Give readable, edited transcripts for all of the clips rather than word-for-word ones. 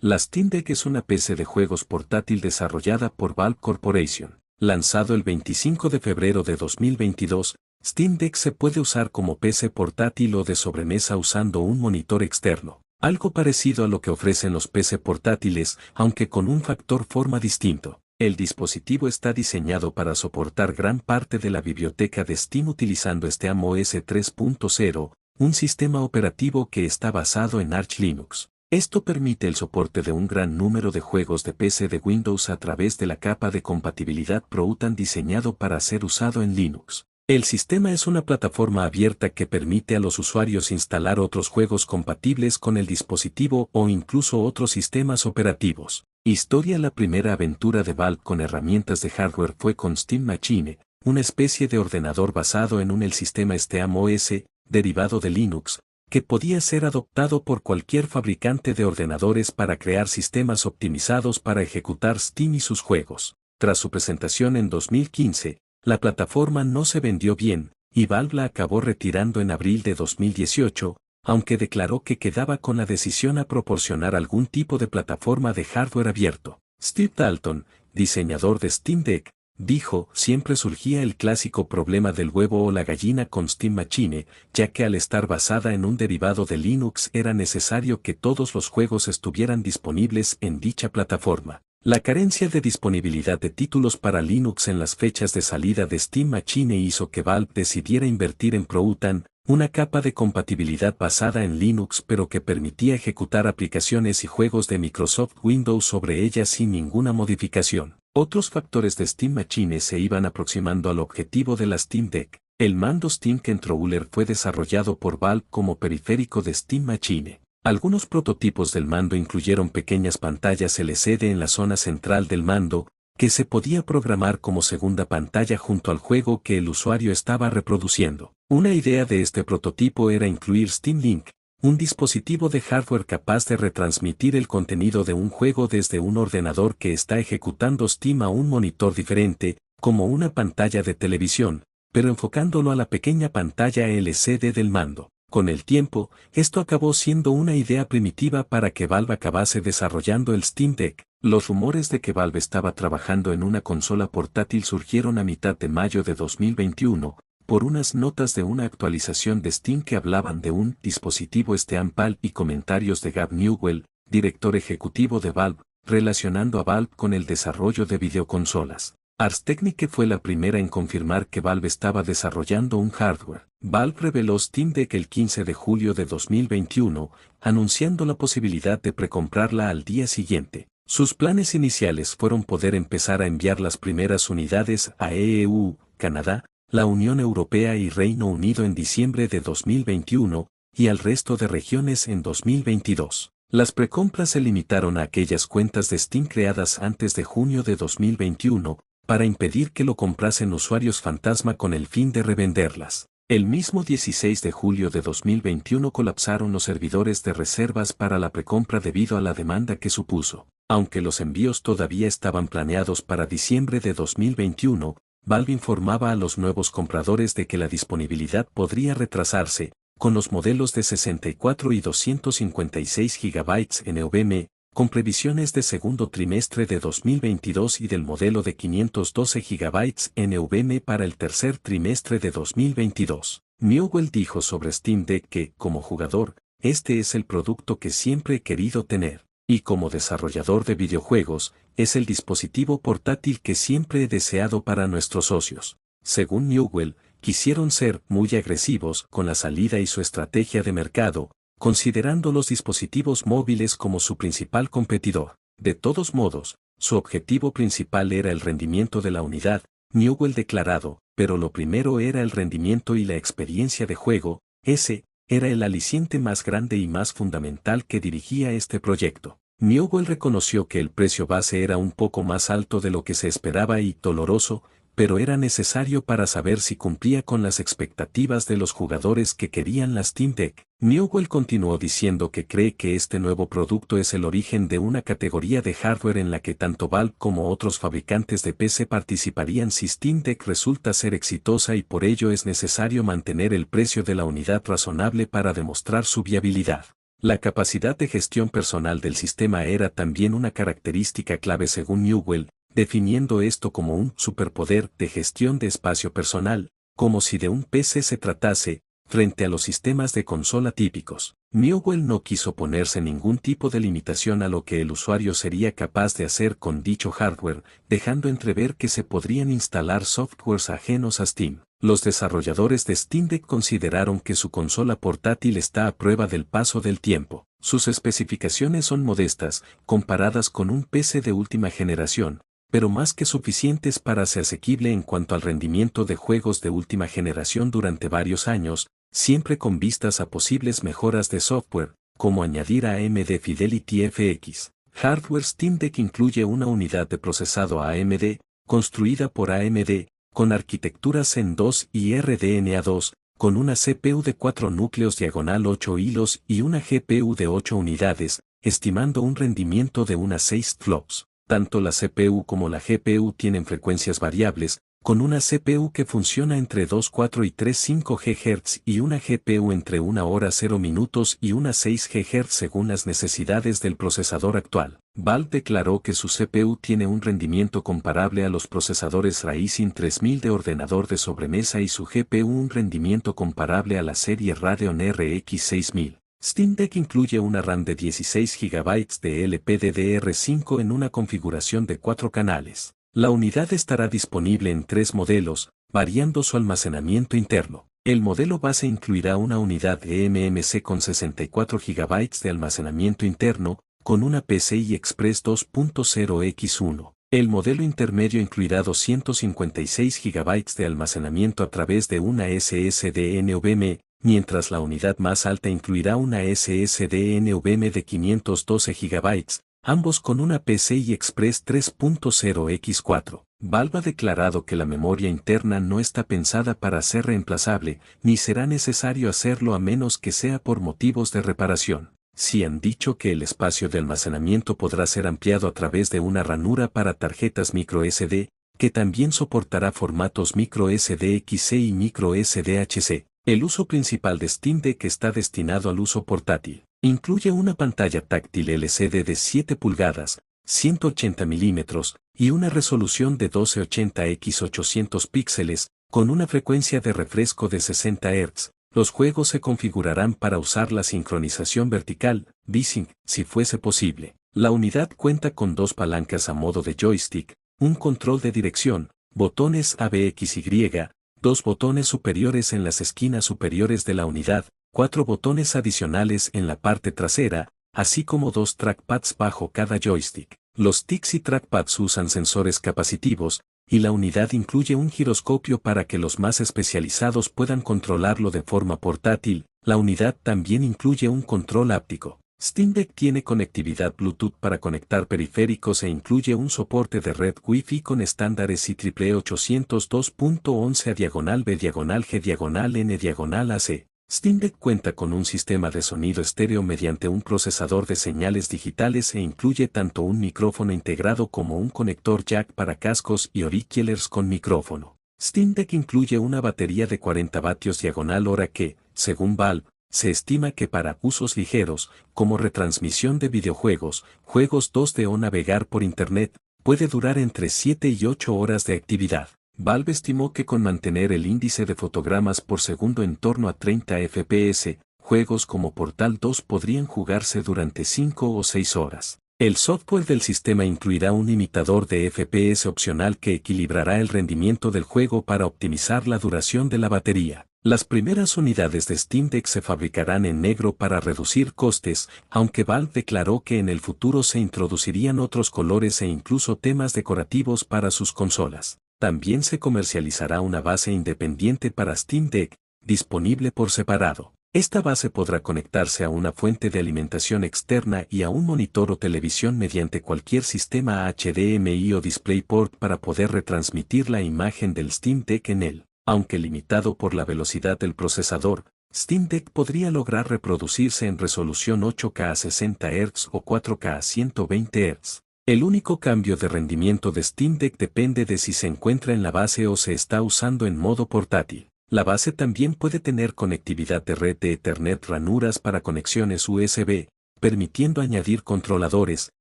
La Steam Deck es una PC de juegos portátil desarrollada por Valve Corporation. Lanzado el 25 de febrero de 2022, Steam Deck se puede usar como PC portátil o de sobremesa usando un monitor externo. Algo parecido a lo que ofrecen los PC portátiles, aunque con un factor forma distinto. El dispositivo está diseñado para soportar gran parte de la biblioteca de Steam utilizando SteamOS 3.0, un sistema operativo que está basado en Arch Linux. Esto permite el soporte de un gran número de juegos de PC de Windows a través de la capa de compatibilidad ProUtan diseñado para ser usado en Linux. El sistema es una plataforma abierta que permite a los usuarios instalar otros juegos compatibles con el dispositivo o incluso otros sistemas operativos. Historia. La primera aventura de Valve con herramientas de hardware fue con Steam Machine, una especie de ordenador basado en el sistema SteamOS, derivado de Linux, que podía ser adoptado por cualquier fabricante de ordenadores para crear sistemas optimizados para ejecutar Steam y sus juegos. Tras su presentación en 2015, la plataforma no se vendió bien, y Valve la acabó retirando en abril de 2018, aunque declaró que quedaba con la decisión a proporcionar algún tipo de plataforma de hardware abierto. Steve Dalton, diseñador de Steam Deck, dijo: siempre surgía el clásico problema del huevo o la gallina con Steam Machine, ya que al estar basada en un derivado de Linux era necesario que todos los juegos estuvieran disponibles en dicha plataforma. La carencia de disponibilidad de títulos para Linux en las fechas de salida de Steam Machine hizo que Valve decidiera invertir en ProUtan, una capa de compatibilidad basada en Linux pero que permitía ejecutar aplicaciones y juegos de Microsoft Windows sobre ella sin ninguna modificación. Otros factores de Steam Machine se iban aproximando al objetivo de la Steam Deck. El mando Steam Controller fue desarrollado por Valve como periférico de Steam Machine. Algunos prototipos del mando incluyeron pequeñas pantallas LCD en la zona central del mando, que se podía programar como segunda pantalla junto al juego que el usuario estaba reproduciendo. Una idea de este prototipo era incluir Steam Link, un dispositivo de hardware capaz de retransmitir el contenido de un juego desde un ordenador que está ejecutando Steam a un monitor diferente, como una pantalla de televisión, pero enfocándolo a la pequeña pantalla LCD del mando. Con el tiempo, esto acabó siendo una idea primitiva para que Valve acabase desarrollando el Steam Deck. Los rumores de que Valve estaba trabajando en una consola portátil surgieron a mitad de mayo de 2021, por unas notas de una actualización de Steam que hablaban de un dispositivo SteamPal y comentarios de Gabe Newell, director ejecutivo de Valve, relacionando a Valve con el desarrollo de videoconsolas. Ars Technica fue la primera en confirmar que Valve estaba desarrollando un hardware. Valve reveló Steam Deck el 15 de julio de 2021, anunciando la posibilidad de precomprarla al día siguiente. Sus planes iniciales fueron poder empezar a enviar las primeras unidades a EU, Canadá, la Unión Europea y Reino Unido en diciembre de 2021, y al resto de regiones en 2022. Las precompras se limitaron a aquellas cuentas de Steam creadas antes de junio de 2021, para impedir que lo comprasen usuarios fantasma con el fin de revenderlas. El mismo 16 de julio de 2021 colapsaron los servidores de reservas para la precompra debido a la demanda que supuso. Aunque los envíos todavía estaban planeados para diciembre de 2021, Valve informaba a los nuevos compradores de que la disponibilidad podría retrasarse, con los modelos de 64 y 256 GB NVMe, con previsiones de segundo trimestre de 2022 y del modelo de 512 GB NVMe para el tercer trimestre de 2022. Newell dijo sobre Steam Deck que, como jugador, este es el producto que siempre he querido tener, y como desarrollador de videojuegos, es el dispositivo portátil que siempre he deseado para nuestros socios. Según Newell, quisieron ser muy agresivos con la salida y su estrategia de mercado, considerando los dispositivos móviles como su principal competidor. De todos modos, su objetivo principal era el rendimiento de la unidad, Newell declarado, pero lo primero era el rendimiento y la experiencia de juego, ese era el aliciente más grande y más fundamental que dirigía este proyecto. Newell reconoció que el precio base era un poco más alto de lo que se esperaba y doloroso, pero era necesario para saber si cumplía con las expectativas de los jugadores que querían la Steam Deck. Newell continuó diciendo que cree que este nuevo producto es el origen de una categoría de hardware en la que tanto Valve como otros fabricantes de PC participarían si Steam Deck resulta ser exitosa y por ello es necesario mantener el precio de la unidad razonable para demostrar su viabilidad. La capacidad de gestión personal del sistema era también una característica clave según Newell, definiendo esto como un superpoder de gestión de espacio personal, como si de un PC se tratase, frente a los sistemas de consola típicos. Newell no quiso ponerse ningún tipo de limitación a lo que el usuario sería capaz de hacer con dicho hardware, dejando entrever que se podrían instalar softwares ajenos a Steam. Los desarrolladores de Steam Deck consideraron que su consola portátil está a prueba del paso del tiempo. Sus especificaciones son modestas, comparadas con un PC de última generación, pero más que suficientes para ser asequible en cuanto al rendimiento de juegos de última generación durante varios años, siempre con vistas a posibles mejoras de software, como añadir AMD Fidelity FX. Hardware Steam Deck incluye una unidad de procesado AMD, construida por AMD, con arquitectura Zen 2 y RDNA 2, con una CPU de 4 núcleos diagonal 8 hilos y una GPU de 8 unidades, estimando un rendimiento de unas 6 flops. Tanto la CPU como la GPU tienen frecuencias variables, con una CPU que funciona entre 2,4 y 3,5 GHz y una GPU entre 1 hora 0 minutos y unas 6 GHz según las necesidades del procesador actual. Valve declaró que su CPU tiene un rendimiento comparable a los procesadores Ryzen 3000 de ordenador de sobremesa y su GPU un rendimiento comparable a la serie Radeon RX 6000. Steam Deck incluye una RAM de 16 GB de LPDDR5 en una configuración de 4 canales. La unidad estará disponible en 3 modelos, variando su almacenamiento interno. El modelo base incluirá una unidad eMMC con 64 GB de almacenamiento interno, con una PCI Express 2.0x1. El modelo intermedio incluirá 256 GB de almacenamiento a través de una SSD NVMe, mientras la unidad más alta incluirá una SSD NVMe de 512 GB, ambos con una PCI Express 3.0x4. Valve ha declarado que la memoria interna no está pensada para ser reemplazable, ni será necesario hacerlo a menos que sea por motivos de reparación. Sí han dicho que el espacio de almacenamiento podrá ser ampliado a través de una ranura para tarjetas microSD, que también soportará formatos microSD XC y microSD HC. El uso principal de Steam Deck está destinado al uso portátil. Incluye una pantalla táctil LCD de 7 pulgadas, 180 milímetros, y una resolución de 1280x800 píxeles, con una frecuencia de refresco de 60 Hz. Los juegos se configurarán para usar la sincronización vertical, V-Sync, si fuese posible. La unidad cuenta con 2 palancas a modo de joystick, un control de dirección, botones ABXY, 2 botones superiores en las esquinas superiores de la unidad, 4 botones adicionales en la parte trasera, así como 2 trackpads bajo cada joystick. Los sticks y trackpads usan sensores capacitivos, y la unidad incluye un giroscopio para que los más especializados puedan controlarlo de forma portátil. La unidad también incluye un control áptico. Steam Deck tiene conectividad Bluetooth para conectar periféricos e incluye un soporte de red Wi-Fi con estándares IEEE 802.11a/B/G/N/AC. Steam Deck cuenta con un sistema de sonido estéreo mediante un procesador de señales digitales e incluye tanto un micrófono integrado como un conector jack para cascos y auriculares con micrófono. Steam Deck incluye una batería de 40 vatios/hora que, según Valve, se estima que para usos ligeros, como retransmisión de videojuegos, juegos 2D o navegar por Internet, puede durar entre 7 y 8 horas de actividad. Valve estimó que con mantener el índice de fotogramas por segundo en torno a 30 FPS, juegos como Portal 2 podrían jugarse durante 5 o 6 horas. El software del sistema incluirá un imitador de FPS opcional que equilibrará el rendimiento del juego para optimizar la duración de la batería. Las primeras unidades de Steam Deck se fabricarán en negro para reducir costes, aunque Valve declaró que en el futuro se introducirían otros colores e incluso temas decorativos para sus consolas. También se comercializará una base independiente para Steam Deck, disponible por separado. Esta base podrá conectarse a una fuente de alimentación externa y a un monitor o televisión mediante cualquier sistema HDMI o DisplayPort para poder retransmitir la imagen del Steam Deck en él. Aunque limitado por la velocidad del procesador, Steam Deck podría lograr reproducirse en resolución 8K a 60 Hz o 4K a 120 Hz. El único cambio de rendimiento de Steam Deck depende de si se encuentra en la base o se está usando en modo portátil. La base también puede tener conectividad de red de Ethernet, ranuras para conexiones USB, permitiendo añadir controladores,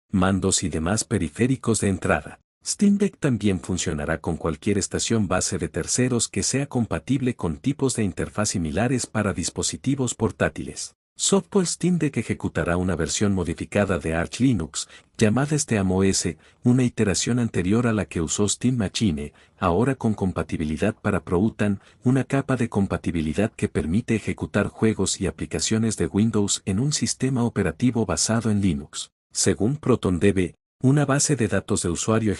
mandos y demás periféricos de entrada. Steam Deck también funcionará con cualquier estación base de terceros que sea compatible con tipos de interfaz similares para dispositivos portátiles. Software Steam Deck ejecutará una versión modificada de Arch Linux, llamada SteamOS, una iteración anterior a la que usó Steam Machine, ahora con compatibilidad para Proton, una capa de compatibilidad que permite ejecutar juegos y aplicaciones de Windows en un sistema operativo basado en Linux. Según ProtonDB, una base de datos de usuario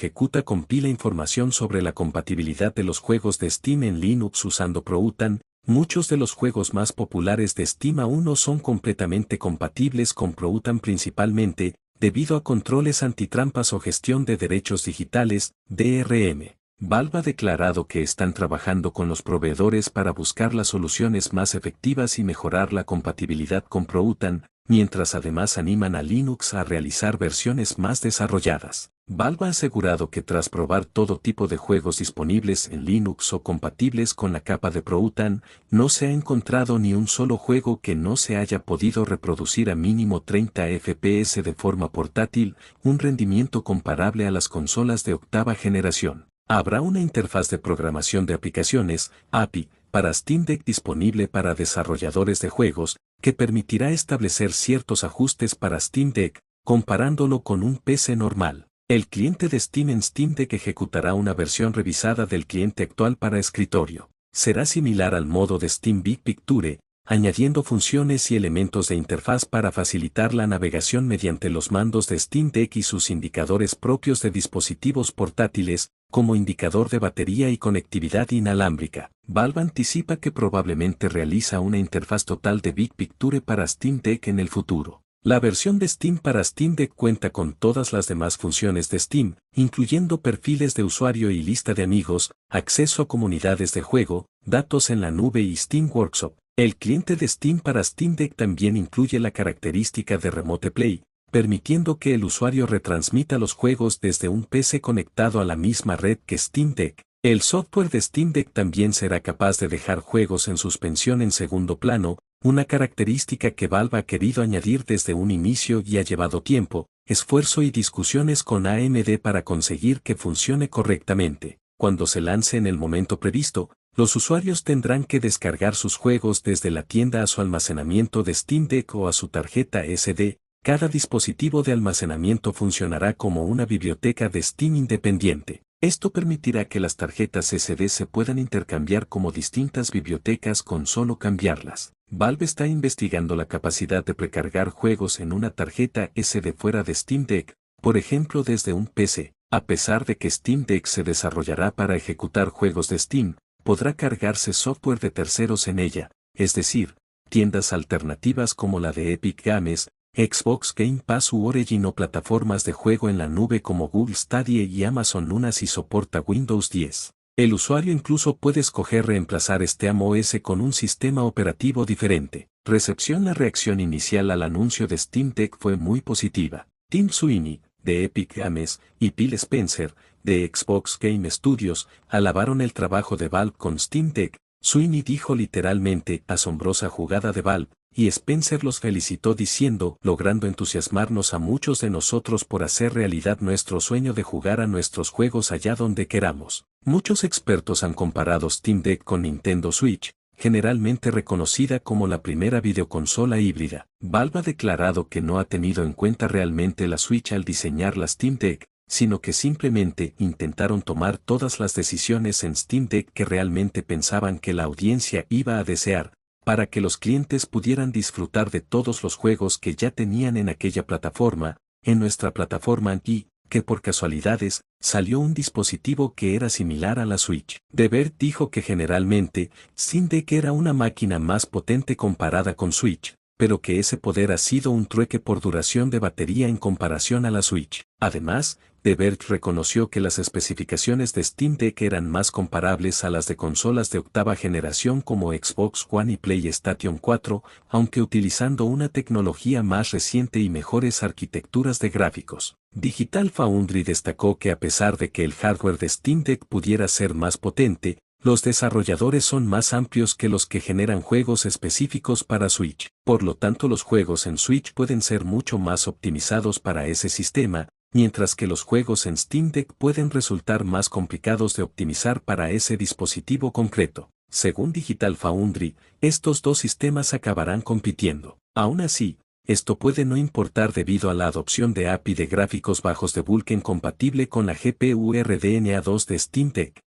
compila información sobre la compatibilidad de los juegos de Steam en Linux usando Proton. Muchos de los juegos más populares de Steam aún no son completamente compatibles con Proton, principalmente debido a controles antitrampas o gestión de derechos digitales, DRM. Valve ha declarado que están trabajando con los proveedores para buscar las soluciones más efectivas y mejorar la compatibilidad con Proton, mientras además animan a Linux a realizar versiones más desarrolladas. Valve ha asegurado que tras probar todo tipo de juegos disponibles en Linux o compatibles con la capa de Proton, no se ha encontrado ni un solo juego que no se haya podido reproducir a mínimo 30 FPS de forma portátil, un rendimiento comparable a las consolas de octava generación. Habrá una interfaz de programación de aplicaciones, API, para Steam Deck disponible para desarrolladores de juegos, que permitirá establecer ciertos ajustes para Steam Deck, comparándolo con un PC normal. El cliente de Steam en Steam Deck ejecutará una versión revisada del cliente actual para escritorio. Será similar al modo de Steam Big Picture, añadiendo funciones y elementos de interfaz para facilitar la navegación mediante los mandos de Steam Deck y sus indicadores propios de dispositivos portátiles, como indicador de batería y conectividad inalámbrica. Valve anticipa que probablemente realiza una interfaz total de Big Picture para Steam Deck en el futuro. La versión de Steam para Steam Deck cuenta con todas las demás funciones de Steam, incluyendo perfiles de usuario y lista de amigos, acceso a comunidades de juego, datos en la nube y Steam Workshop. El cliente de Steam para Steam Deck también incluye la característica de Remote Play, permitiendo que el usuario retransmita los juegos desde un PC conectado a la misma red que Steam Deck. El software de Steam Deck también será capaz de dejar juegos en suspensión en segundo plano, una característica que Valve ha querido añadir desde un inicio y ha llevado tiempo, esfuerzo y discusiones con AMD para conseguir que funcione correctamente. Cuando se lance en el momento previsto, los usuarios tendrán que descargar sus juegos desde la tienda a su almacenamiento de Steam Deck o a su tarjeta SD. Cada dispositivo de almacenamiento funcionará como una biblioteca de Steam independiente. Esto permitirá que las tarjetas SD se puedan intercambiar como distintas bibliotecas con solo cambiarlas. Valve está investigando la capacidad de precargar juegos en una tarjeta SD fuera de Steam Deck, por ejemplo desde un PC. A pesar de que Steam Deck se desarrollará para ejecutar juegos de Steam, podrá cargarse software de terceros en ella, es decir, tiendas alternativas como la de Epic Games, Xbox Game Pass u Origin o plataformas de juego en la nube como Google Stadia y Amazon Luna si soporta Windows 10. El usuario incluso puede escoger reemplazar SteamOS con un sistema operativo diferente. La reacción inicial al anuncio de Steam Deck fue muy positiva. Tim Sweeney, de Epic Games, y Phil Spencer, de Xbox Game Studios, alabaron el trabajo de Valve con Steam Deck. Sweeney dijo literalmente, asombrosa jugada de Valve, y Spencer los felicitó diciendo, logrando entusiasmarnos a muchos de nosotros por hacer realidad nuestro sueño de jugar a nuestros juegos allá donde queramos. Muchos expertos han comparado Steam Deck con Nintendo Switch, generalmente reconocida como la primera videoconsola híbrida. Valve ha declarado que no ha tenido en cuenta realmente la Switch al diseñar la Steam Deck, sino que simplemente intentaron tomar todas las decisiones en Steam Deck que realmente pensaban que la audiencia iba a desear, para que los clientes pudieran disfrutar de todos los juegos que ya tenían en aquella plataforma, en nuestra plataforma y, que por casualidades, salió un dispositivo que era similar a la Switch. Debert dijo que generalmente, Steam Deck era una máquina más potente comparada con Switch, pero que ese poder ha sido un trueque por duración de batería en comparación a la Switch. Además, Debert reconoció que las especificaciones de Steam Deck eran más comparables a las de consolas de octava generación como Xbox One y PlayStation 4, aunque utilizando una tecnología más reciente y mejores arquitecturas de gráficos. Digital Foundry destacó que a pesar de que el hardware de Steam Deck pudiera ser más potente, Los desarrolladores son más amplios que los que generan juegos específicos para Switch. Por lo tanto, los juegos en Switch pueden ser mucho más optimizados para ese sistema, mientras que los juegos en Steam Deck pueden resultar más complicados de optimizar para ese dispositivo concreto. Según Digital Foundry, estos dos sistemas acabarán compitiendo. Aún así, esto puede no importar debido a la adopción de API de gráficos bajos de Vulkan compatible con la GPU RDNA 2 de Steam Deck.